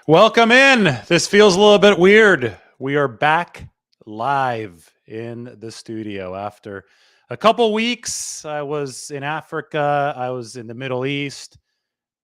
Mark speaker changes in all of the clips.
Speaker 1: Welcome in. This feels a little bit weird. We are back live in the studio after a couple weeks. I was in Africa, I was in the Middle East.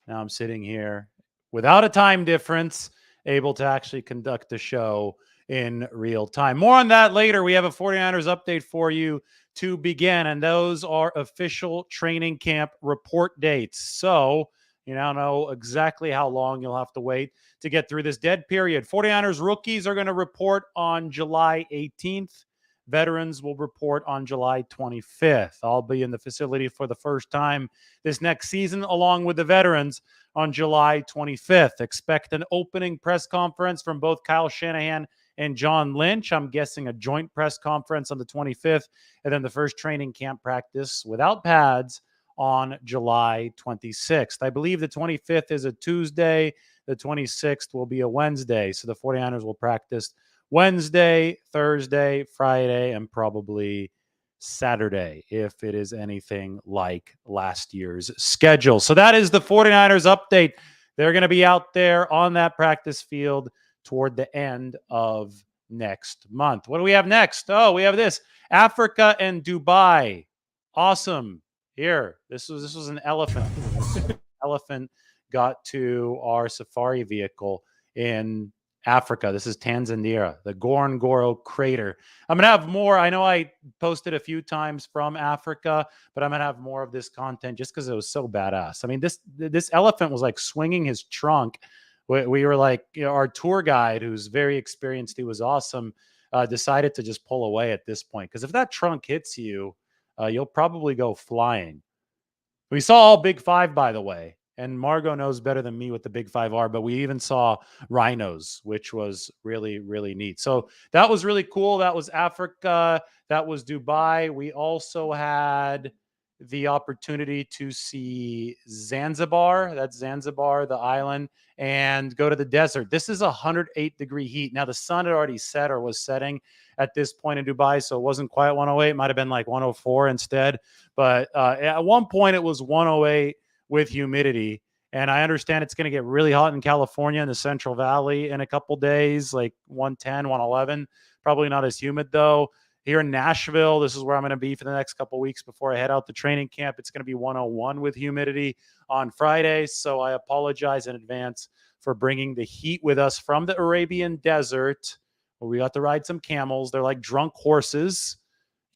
Speaker 1: Now I'm sitting here without a time difference, able to actually conduct the show in real time. More on that later. We have a 49ers update for you to begin, and those are official training camp report dates. So you now know exactly how long you'll have to wait to get through this dead period. 49ers rookies are going to report on July 18th. Veterans will report on July 25th. I'll be in the facility for the first time this next season, along with the veterans, on July 25th. Expect an opening press conference from both Kyle Shanahan and John Lynch. I'm guessing a joint press conference on the 25th, and then the first training camp practice without pads on July 26th. I believe the 25th is a Tuesday. The 26th will be a Wednesday. So the 49ers will practice Wednesday, Thursday, Friday, and probably Saturday if it is anything like last year's schedule. So that is the 49ers update. They're going to be out there on that practice field toward the end of next month. What do we have next? Oh, we have this Africa and Dubai. Awesome. Here, this was an elephant. Elephant got to our safari vehicle in Africa. This is Tanzania, the Ngorongoro crater. I'm going to have more. I know I posted a few times from Africa, but I'm going to have more of this content just because it was so badass. I mean, this elephant was like swinging his trunk. We were like, our tour guide, who's very experienced, he was awesome, decided to just pull away at this point. Because if that trunk hits you, you'll probably go flying. We saw all Big Five, by the way, and Margot knows better than me what the Big Five are, but we even saw rhinos, which was really, really neat. So that was really cool. That was Africa. That was Dubai. We also had the opportunity to see Zanzibar. That's Zanzibar, the island, and go to the desert. This is 108-degree heat. Now, the sun had already set or was setting at this point in Dubai, so it wasn't quite 108. It might have been like 104 instead. But at one point, it was 108 with humidity. And I understand it's going to get really hot in California in the Central Valley in a couple days, like 110, 111. Probably not as humid, though. Here in Nashville, this is where I'm going to be for the next couple weeks before I head out to training camp. It's going to be 101 with humidity on Friday. So I apologize in advance for bringing the heat with us from the Arabian desert, where we got to ride some camels. They're like drunk horses.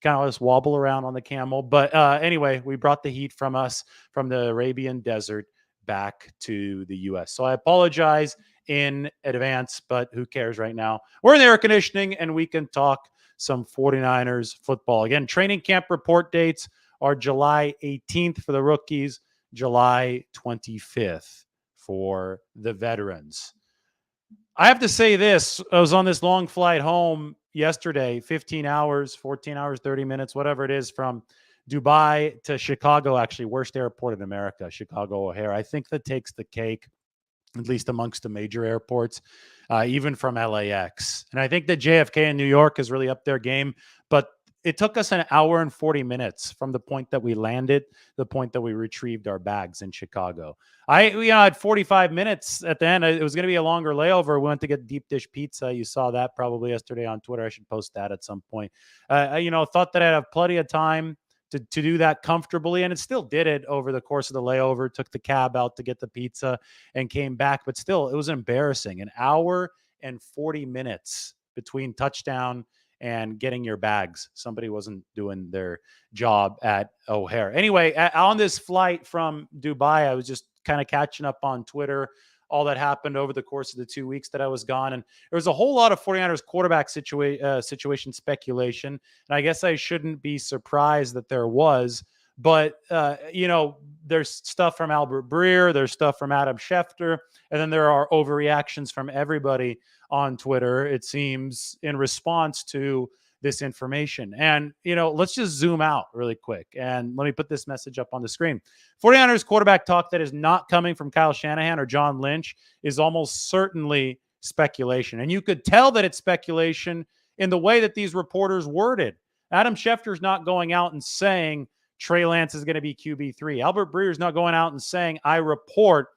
Speaker 1: Kind of just wobble around on the camel. But anyway, we brought the heat from us from the Arabian desert back to the U.S. So I apologize in advance, but who cares right now? We're in the air conditioning, and we can talk some 49ers football. Again, training camp report dates are July 18th for the rookies, July 25th for the veterans. I have to say this. I was on this long flight home yesterday, 15 hours, 14 hours, 30 minutes, whatever it is, from Dubai to Chicago, actually, worst airport in America, Chicago O'Hare. I think that takes the cake, at least amongst the major airports, even from LAX. And I think that JFK in New York has really upped their game, but it took us an hour and 40 minutes from the point that we landed, the point that we retrieved our bags in Chicago. I had 45 minutes at the end. It was going to be a longer layover. We went to get deep dish pizza. You saw that probably yesterday on Twitter. I should post that at some point. I thought that I'd have plenty of time to do that comfortably, and it still did it over the course of the layover. Took the cab out to get the pizza and came back, but still, it was embarrassing. An hour and 40 minutes between touchdown and getting your bags. Somebody wasn't doing their job at O'Hare. Anyway, on this flight from Dubai, I was just kind of catching up on Twitter, all that happened over the course of the 2 weeks that I was gone. And there was a whole lot of 49ers quarterback situation speculation. And I guess I shouldn't be surprised that there was. But, there's stuff from Albert Breer, there's stuff from Adam Schefter, and then there are overreactions from everybody on Twitter, it seems, in response to this information. And, let's just zoom out really quick. And let me put this message up on the screen. 49ers quarterback talk that is not coming from Kyle Shanahan or John Lynch is almost certainly speculation. And you could tell that it's speculation in the way that these reporters worded. Adam Schefter's not going out and saying Trey Lance is going to be QB3. Albert Breer's not going out and saying, I report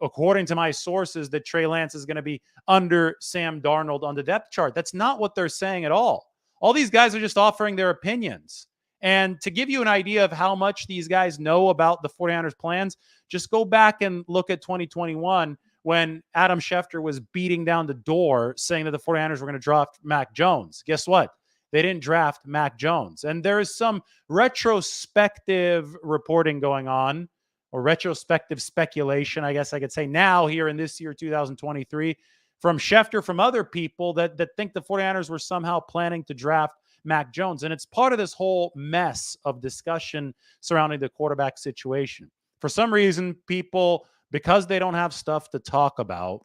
Speaker 1: according to my sources, that Trey Lance is going to be under Sam Darnold on the depth chart. That's not what they're saying at all. All these guys are just offering their opinions. And to give you an idea of how much these guys know about the 49ers plans, just go back and look at 2021 when Adam Schefter was beating down the door saying that the 49ers were going to draft Mac Jones. Guess what? They didn't draft Mac Jones. And there is some retrospective reporting going on, or retrospective speculation, I guess I could say now here in this year, 2023, from Schefter, from other people that think the 49ers were somehow planning to draft Mac Jones. And it's part of this whole mess of discussion surrounding the quarterback situation. For some reason, people, because they don't have stuff to talk about,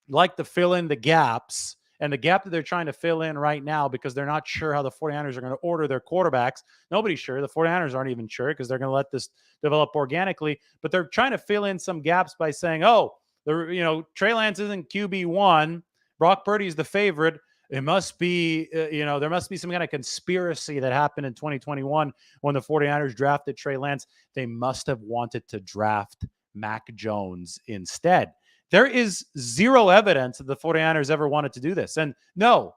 Speaker 1: like to fill in the gaps. And the gap that they're trying to fill in right now, because they're not sure how the 49ers are going to order their quarterbacks. Nobody's sure. The 49ers aren't even sure because they're going to let this develop organically. But they're trying to fill in some gaps by saying, oh, Trey Lance isn't QB1. Brock Purdy is the favorite. It must be, there must be some kind of conspiracy that happened in 2021 when the 49ers drafted Trey Lance. They must have wanted to draft Mac Jones instead. There is zero evidence that the 49ers ever wanted to do this. And no,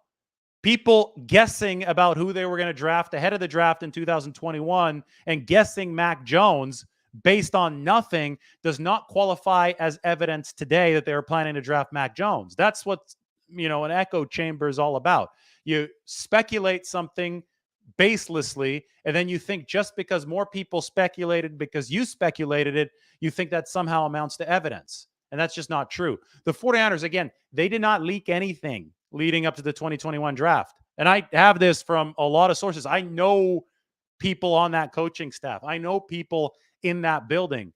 Speaker 1: people guessing about who they were going to draft ahead of the draft in 2021 and guessing Mac Jones based on nothing does not qualify as evidence today that they were planning to draft Mac Jones. That's what an echo chamber is all about. You speculate something baselessly, and then you think just because more people speculated because you speculated it, you think that somehow amounts to evidence. And that's just not true. The 49ers, again, they did not leak anything leading up to the 2021 draft. And I have this from a lot of sources. I know people on that coaching staff. I know people in that building.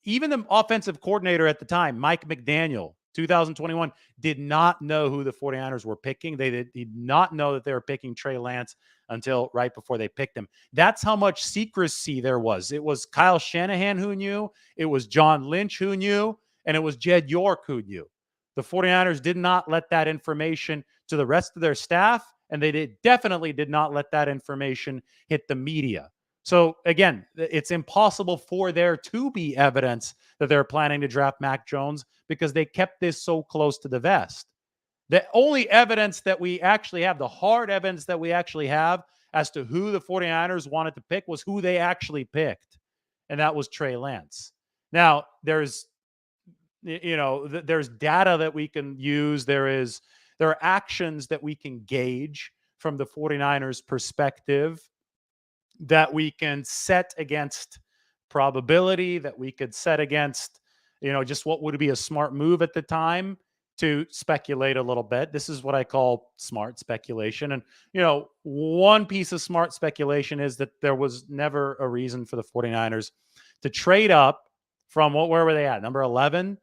Speaker 1: Even the offensive coordinator at the time, Mike McDaniel, 2021, did not know who the 49ers were picking. They did not know that they were picking Trey Lance until right before they picked him. That's how much secrecy there was. It was Kyle Shanahan who knew. It was John Lynch who knew. And it was Jed York who knew. The 49ers did not let that information to the rest of their staff, and they definitely did not let that information hit the media. So, again, it's impossible for there to be evidence that they're planning to draft Mac Jones because they kept this so close to the vest. The only evidence that we actually have, the hard evidence that we actually have as to who the 49ers wanted to pick was who they actually picked, and that was Trey Lance. Now, there's data that we can use. There are actions that we can gauge from the 49ers perspective that we can set against probability, that we could set against, just what would be a smart move at the time to speculate a little bit. This is what I call smart speculation. And, one piece of smart speculation is that there was never a reason for the 49ers to trade up from where were they at? Number 11,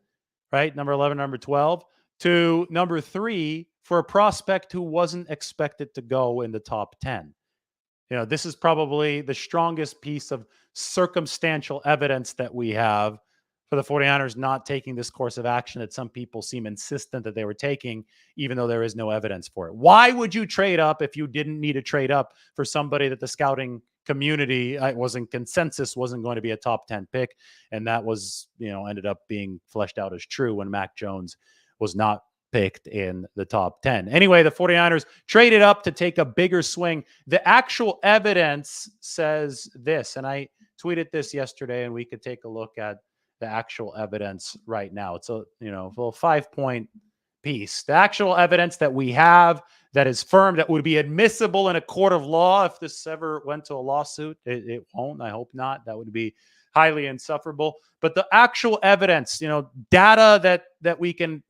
Speaker 1: right? Number 11, number 12 to number 3 for a prospect who wasn't expected to go in the top 10. This is probably the strongest piece of circumstantial evidence that we have for the 49ers not taking this course of action that some people seem insistent that they were taking, even though there is no evidence for it. Why would you trade up if you didn't need to trade up for somebody that the scouting community wasn't going to be a top 10 pick? And that was, ended up being fleshed out as true when Mac Jones was not picked in the top 10. Anyway, the 49ers traded up to take a bigger swing. The actual evidence says this, and I tweeted this yesterday, and we could take a look at the actual evidence right now. It's a, little 5-point piece. The actual evidence that we have that is firm, that would be admissible in a court of law if this ever went to a lawsuit. It won't. I hope not. That would be highly insufferable. But the actual evidence, data that we can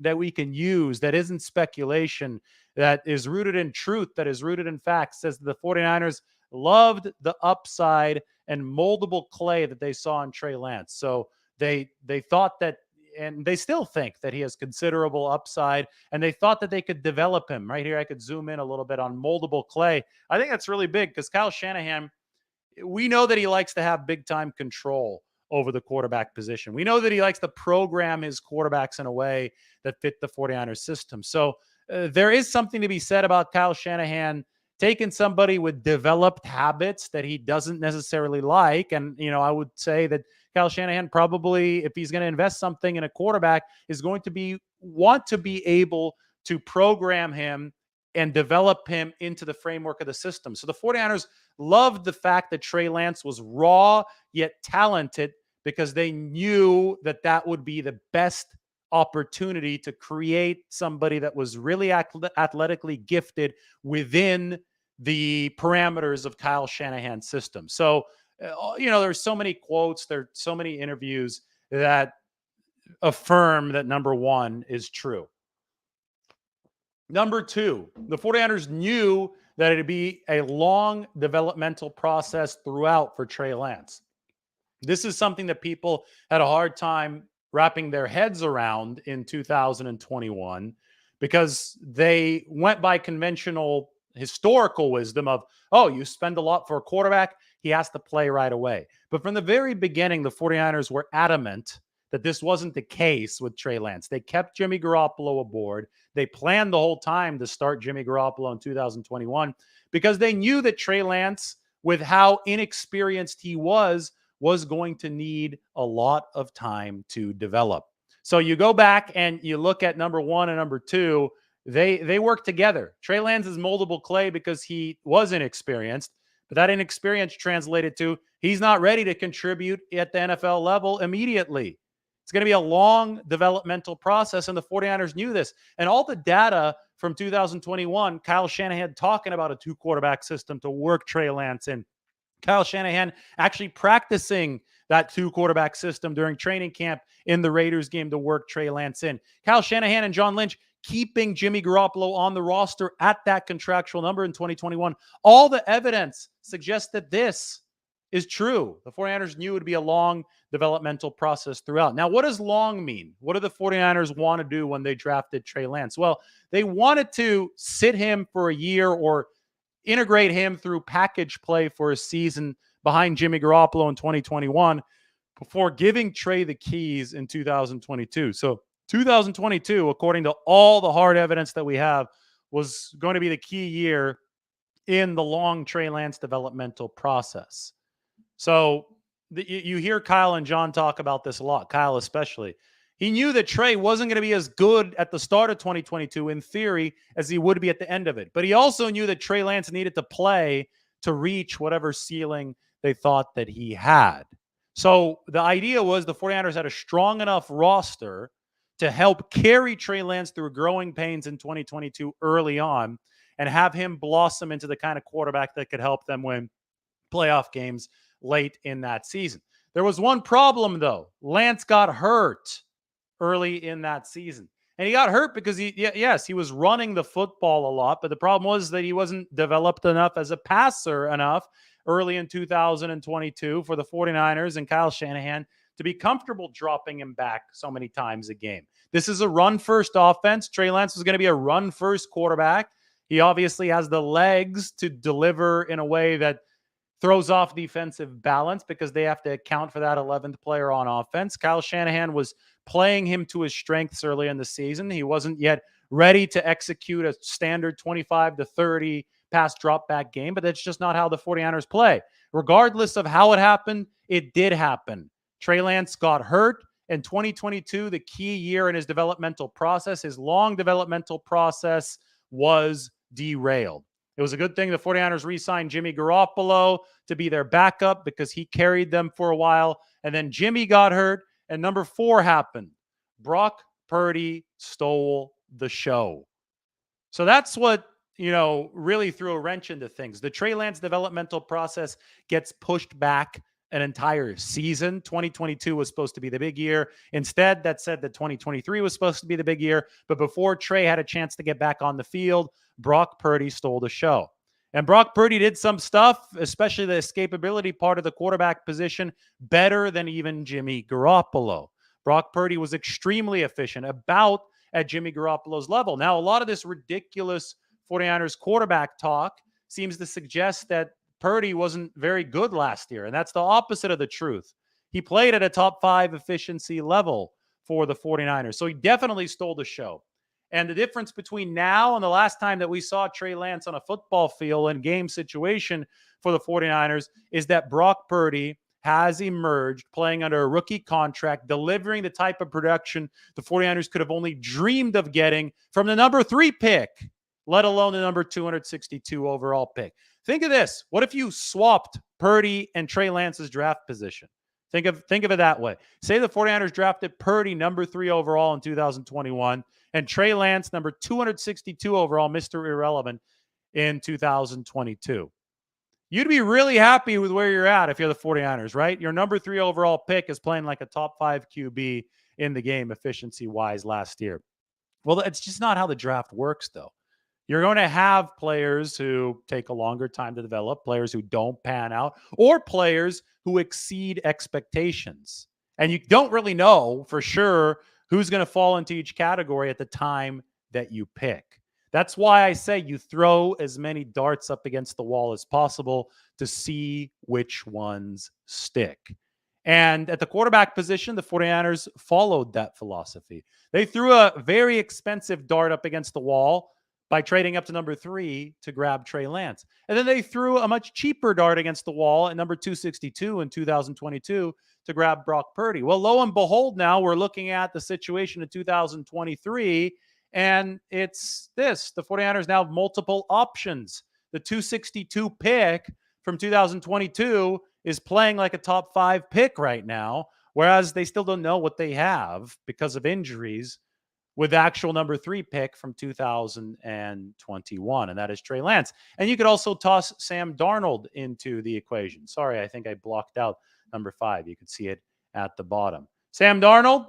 Speaker 1: use, that isn't speculation, that is rooted in truth, that is rooted in facts, says the 49ers loved the upside and moldable clay that they saw in Trey Lance. So they thought that, and they still think that he has considerable upside, and they thought that they could develop him. Right here, I could zoom in a little bit on moldable clay. I think that's really big because Kyle Shanahan, we know that he likes to have big-time control over the quarterback position. We know that he likes to program his quarterbacks in a way that fit the 49ers system. So there is something to be said about Kyle Shanahan taken somebody with developed habits that he doesn't necessarily like. And, I would say that Kyle Shanahan probably, if he's going to invest something in a quarterback, is going to want to be able to program him and develop him into the framework of the system. So the 49ers loved the fact that Trey Lance was raw yet talented, because they knew that that would be the best opportunity to create somebody that was really athletically gifted within the parameters of Kyle Shanahan's system. So, there's so many quotes, there's so many interviews that affirm that number one is true. Number two, the 49ers knew that it'd be a long developmental process throughout for Trey Lance. This is something that people had a hard time wrapping their heads around in 2021, because they went by conventional historical wisdom of, oh, you spend a lot for a quarterback, he has to play right away. But from the very beginning, the 49ers were adamant that this wasn't the case with Trey Lance. They kept Jimmy Garoppolo aboard. They planned the whole time to start Jimmy Garoppolo in 2021, because they knew that Trey Lance, with how inexperienced he was going to need a lot of time to develop. So you go back and you look at number one and number two, they work together. Trey Lance is moldable clay because he was inexperienced, but that inexperience translated to he's not ready to contribute at the NFL level immediately. It's going to be a long developmental process, and the 49ers knew this. And all the data from 2021, Kyle Shanahan talking about a two-quarterback system to work Trey Lance in. Kyle Shanahan actually practicing that two-quarterback system during training camp in the Raiders game to work Trey Lance in. Kyle Shanahan and John Lynch keeping Jimmy Garoppolo on the roster at that contractual number in 2021. All the evidence suggests that this is true. The 49ers knew it would be a long developmental process throughout. Now, what does long mean? What do the 49ers want to do when they drafted Trey Lance? Well, they wanted to sit him for a year or integrate him through package play for a season behind Jimmy Garoppolo in 2021 before giving Trey the keys in 2022. So 2022, according to all the hard evidence that we have, was going to be the key year in the long Trey Lance developmental process. So you hear Kyle and John talk about this a lot, Kyle especially. He knew that Trey wasn't going to be as good at the start of 2022 in theory as he would be at the end of it. But he also knew that Trey Lance needed to play to reach whatever ceiling they thought that he had. So the idea was the 49ers had a strong enough roster to help carry Trey Lance through growing pains in 2022 early on and have him blossom into the kind of quarterback that could help them win playoff games late in that season. There was one problem, though. Lance got hurt early in that season. And he got hurt because he was running the football a lot, but the problem was that he wasn't developed enough as a passer enough early in 2022 for the 49ers and Kyle Shanahan to be comfortable dropping him back so many times a game. This is a run-first offense. Trey Lance was going to be a run-first quarterback. He obviously has the legs to deliver in a way that throws off defensive balance because they have to account for that 11th player on offense. Kyle Shanahan was playing him to his strengths early in the season. He wasn't yet ready to execute a standard 25 to 30 pass drop back game, but that's just not how the 49ers play. Regardless of how it happened, it did happen. Trey Lance got hurt in 2022, the key year in his developmental process. His long developmental process was derailed. It was a good thing the 49ers re-signed Jimmy Garoppolo to be their backup because he carried them for a while. And then Jimmy got hurt, and number 4 happened. Brock Purdy stole the show. So that's what, really threw a wrench into things. The Trey Lance developmental process gets pushed back an entire season. 2022 was supposed to be the big year. Instead, that said that 2023 was supposed to be the big year. But before Trey had a chance to get back on the field, Brock Purdy stole the show. And Brock Purdy did some stuff, especially the escapability part of the quarterback position, better than even Jimmy Garoppolo. Brock Purdy was extremely efficient, about at Jimmy Garoppolo's level. Now, a lot of this ridiculous 49ers quarterback talk seems to suggest that Purdy wasn't very good last year, and that's the opposite of the truth. He played at a top 5 efficiency level for the 49ers, so he definitely stole the show. And the difference between now and the last time that we saw Trey Lance on a football field in game situation for the 49ers is that Brock Purdy has emerged playing under a rookie contract, delivering the type of production the 49ers could have only dreamed of getting from the number 3 pick, let alone the number 262 overall pick. Think of this. What if you swapped Purdy and Trey Lance's draft position? Think of it that way. Say the 49ers drafted Purdy number 3 overall in 2021 and Trey Lance number 262 overall, Mr. Irrelevant, in 2022. You'd be really happy with where you're at if you're the 49ers, right? Your number 3 overall pick is playing like a top 5 QB in the game efficiency-wise last year. Well, it's just not how the draft works, though. You're going to have players who take a longer time to develop, players who don't pan out, or players who exceed expectations. And you don't really know for sure who's going to fall into each category at the time that you pick. That's why I say you throw as many darts up against the wall as possible to see which ones stick. And at the quarterback position, the 49ers followed that philosophy. They threw a very expensive dart up against the wall by trading up to number 3 to grab Trey Lance. And then they threw a much cheaper dart against the wall at number 262 in 2022 to grab Brock Purdy. Well, lo and behold, now we're looking at the situation in 2023, and it's this. The 49ers now have multiple options. The 262 pick from 2022 is playing like a top 5 pick right now, whereas they still don't know what they have because of injuries with the actual number 3 pick from 2021, and that is Trey Lance. And you could also toss Sam Darnold into the equation. Sorry, I think I blocked out number 5. You could see it at the bottom. Sam Darnold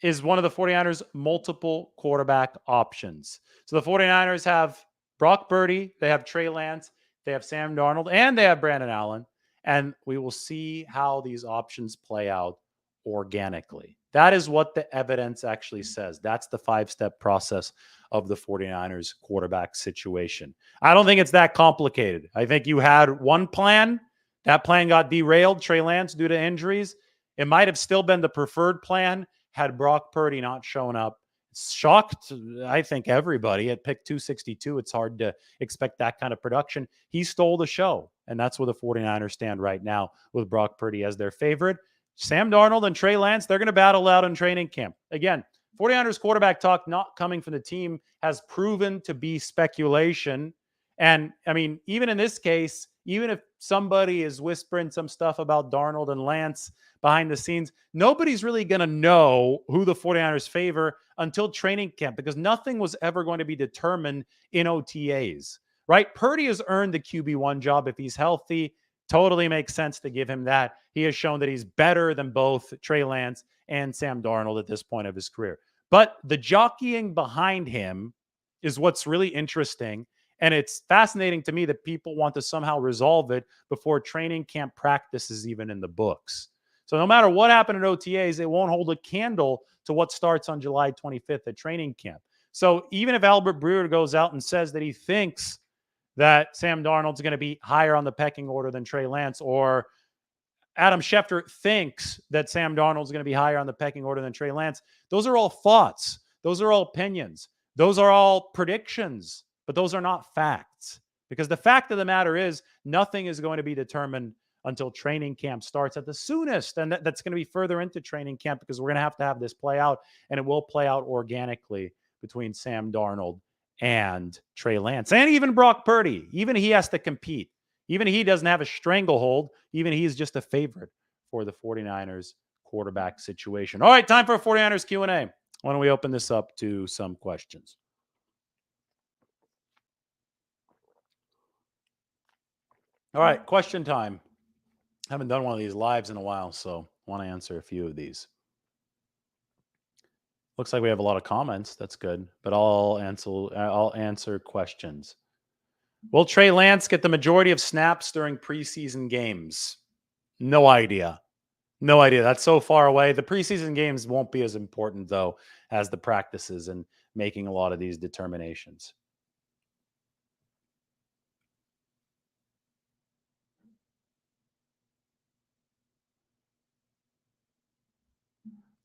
Speaker 1: is one of the 49ers' multiple quarterback options. So the 49ers have Brock Purdy, they have Trey Lance, they have Sam Darnold, and they have Brandon Allen. And we will see how these options play out organically. That is what the evidence actually says. That's the 5-step process of the 49ers quarterback situation. I don't think it's that complicated. I think you had one plan. That plan got derailed, Trey Lance, due to injuries. It might have still been the preferred plan had Brock Purdy not shown up. It's shocked, I think, everybody at pick 262. It's hard to expect that kind of production. He stole the show, and that's where the 49ers stand right now with Brock Purdy as their favorite. Sam Darnold and Trey Lance, they're going to battle out in training camp. Again, 49ers quarterback talk not coming from the team has proven to be speculation. And, I mean, even in this case, even if somebody is whispering some stuff about Darnold and Lance behind the scenes, nobody's really going to know who the 49ers favor until training camp because nothing was ever going to be determined in OTAs, right? Purdy has earned the QB1 job if he's healthy. Totally makes sense to give him that. He has shown that he's better than both Trey Lance and Sam Darnold at this point of his career. But the jockeying behind him is what's really interesting. And it's fascinating to me that people want to somehow resolve it before training camp practice is even in the books. So no matter what happened at OTAs, it won't hold a candle to what starts on July 25th at training camp. So even if Albert Breer goes out and says that he thinks that Sam Darnold's going to be higher on the pecking order than Trey Lance, or Adam Schefter thinks that Sam Darnold's going to be higher on the pecking order than Trey Lance, those are all thoughts. Those are all opinions. Those are all predictions, but those are not facts. Because the fact of the matter is nothing is going to be determined until training camp starts at the soonest. And that's going to be further into training camp because we're going to have this play out, and it will play out organically between Sam Darnold and Trey Lance, and even Brock Purdy. Even he has to compete. Even he doesn't have a stranglehold. Even he's just a favorite for the 49ers quarterback situation. All right, time for a 49ers Q&A. Why don't we open this up to some questions? All right, question time. Haven't done one of these lives in a while, so I want to answer a few of these. Looks like we have a lot of comments. That's good, but I'll answer questions. Will Trey Lance get the majority of snaps during preseason games? No idea. No idea. That's so far away. The preseason games won't be as important, though, as the practices and making a lot of these determinations.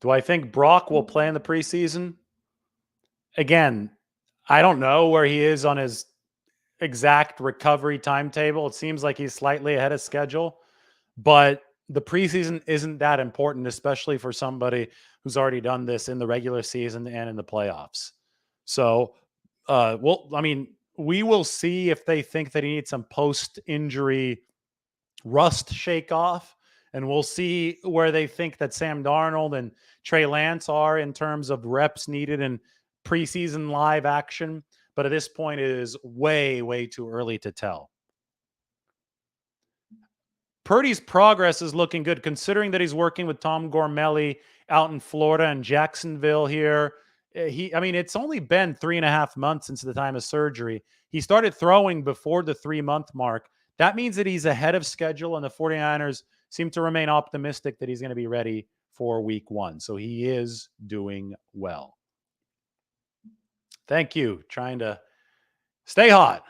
Speaker 1: Do I think Brock will play in the preseason? Again, I don't know where he is on his exact recovery timetable. It seems like he's slightly ahead of schedule, but the preseason isn't that important, especially for somebody who's already done this in the regular season and in the playoffs. So, I mean, we will see if they think that he needs some post injury rust shake off. And we'll see where they think that Sam Darnold and Trey Lance are in terms of reps needed in preseason live action. But at this point, it is way, way too early to tell. Purdy's progress is looking good, considering that he's working with Tom Gormelli out in Florida and Jacksonville here. I mean, it's only been 3.5 months since the time of surgery. He started throwing before the 3-month mark. That means that he's ahead of schedule, and the 49ers seem to remain optimistic that he's going to be ready for week 1. So he is doing well. Thank you. Trying to stay hot.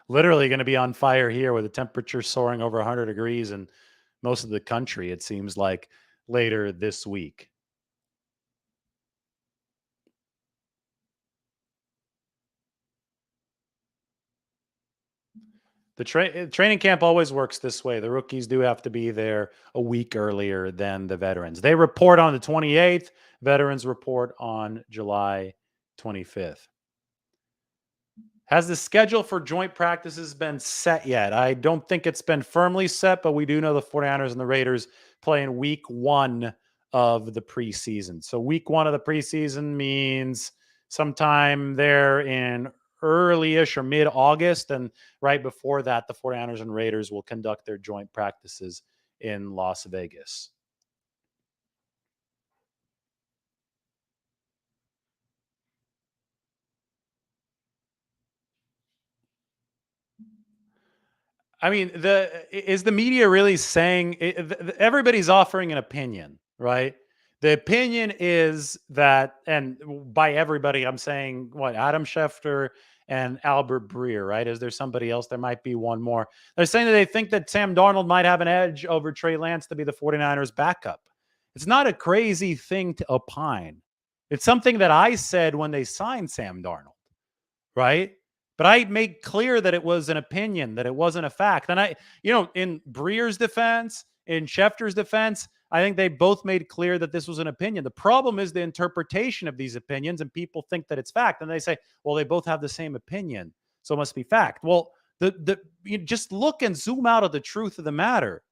Speaker 1: Literally going to be on fire here with the temperature soaring over 100 degrees in most of the country, it seems like, later this week. The training camp always works this way. The rookies do have to be there a week earlier than the veterans. They report on the 28th. Veterans report on July 25th. Has the schedule for joint practices been set yet? I don't think it's been firmly set, but we do know the 49ers and the Raiders play in week 1 of the preseason. So week 1 of the preseason means sometime there in early-ish or mid-August. And right before that, the 49ers and Raiders will conduct their joint practices in Las Vegas. I mean, is the media really saying everybody's offering an opinion, right? The opinion is that, and by everybody, I'm saying what, Adam Schefter and Albert Breer, right? Is there somebody else? There might be one more. They're saying that they think that Sam Darnold might have an edge over Trey Lance to be the 49ers backup. It's not a crazy thing to opine. It's something that I said when they signed Sam Darnold, right? But I made clear that it was an opinion, that it wasn't a fact. And in Breer's defense, in Schefter's defense, I think they both made clear that this was an opinion. The problem is the interpretation of these opinions, and people think that it's fact. And they say, well, they both have the same opinion, so it must be fact. Well, you just look and zoom out of the truth of the matter.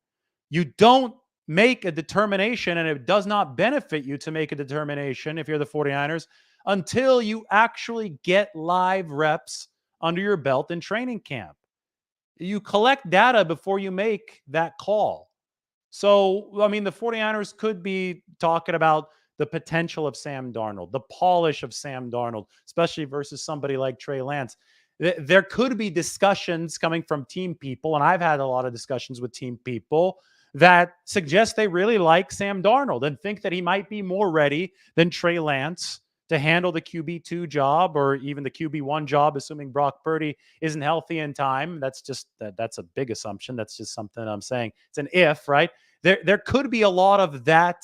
Speaker 1: You don't make a determination, and it does not benefit you to make a determination if you're the 49ers until you actually get live reps under your belt in training camp. You collect data before you make that call. So, I mean, the 49ers could be talking about the potential of Sam Darnold, the polish of Sam Darnold, especially versus somebody like Trey Lance. There could be discussions coming from team people, and I've had a lot of discussions with team people that suggest they really like Sam Darnold and think that he might be more ready than Trey Lance to handle the QB2 job or even the QB1 job, assuming Brock Purdy isn't healthy in time. That's a big assumption. That's just something I'm saying. It's an if, right? There could be a lot of that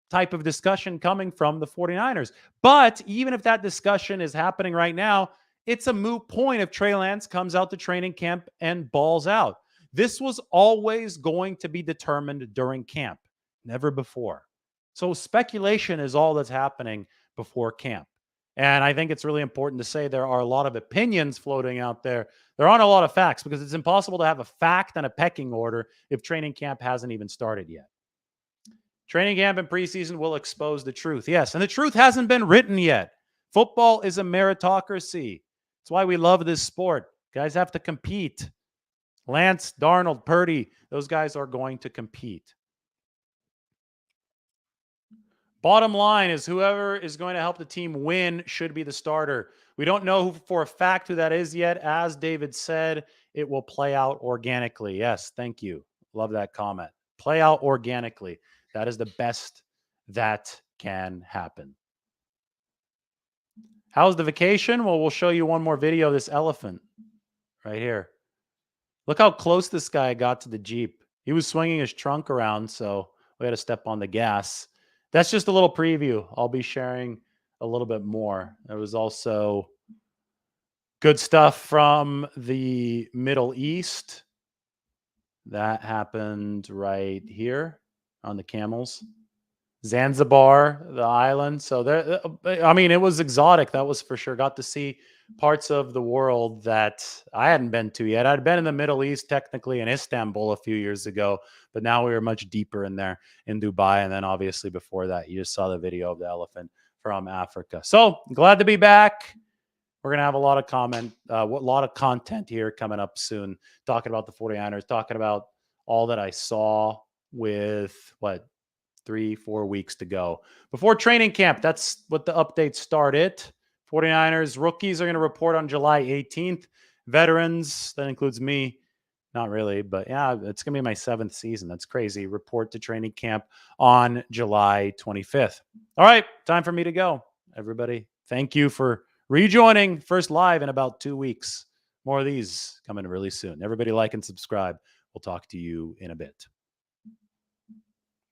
Speaker 1: type of discussion coming from the 49ers. But even if that discussion is happening right now, it's a moot point if Trey Lance comes out to training camp and balls out. This was always going to be determined during camp, never before. So speculation is all that's happening before camp. And I think it's really important to say there are a lot of opinions floating out there. There aren't a lot of facts because it's impossible to have a fact and a pecking order if training camp hasn't even started yet. Training camp and preseason will expose the truth. Yes, and the truth hasn't been written yet. Football is a meritocracy. That's why we love this sport. Guys have to compete. Lance, Darnold, Purdy, those guys are going to compete. Bottom line is whoever is going to help the team win should be the starter. We don't know for a fact who that is yet. As David said, it will play out organically. Yes, thank you. Love that comment. Play out organically. That is the best that can happen. How's the vacation? Well, we'll show you one more video of this elephant right here. Look how close this guy got to the Jeep. He was swinging his trunk around, so we had to step on the gas. That's just a little preview. I'll be sharing a little bit more. There was also good stuff from the Middle East. That happened right here on the camels. Zanzibar, the island. So there, I mean, it was exotic. That was for sure. Got to see parts of the world that I hadn't been to yet. I'd been in the Middle East, technically in Istanbul a few years ago, but now we were much deeper in there in Dubai. And then obviously before that, you just saw the video of the elephant from Africa. So glad to be back. We're going to have a lot of lot of content here coming up soon, talking about the 49ers, talking about all that I saw with 3-4 weeks to go before training camp. That's what the update started. 49ers rookies are going to report on July 18th. Veterans, that includes me, not really, but yeah, it's going to be my 7th season. That's crazy. Report to training camp on July 25th. All right, time for me to go. Everybody, thank you for rejoining First Live in about 2 weeks. More of these coming really soon. Everybody like and subscribe. We'll talk to you in a bit.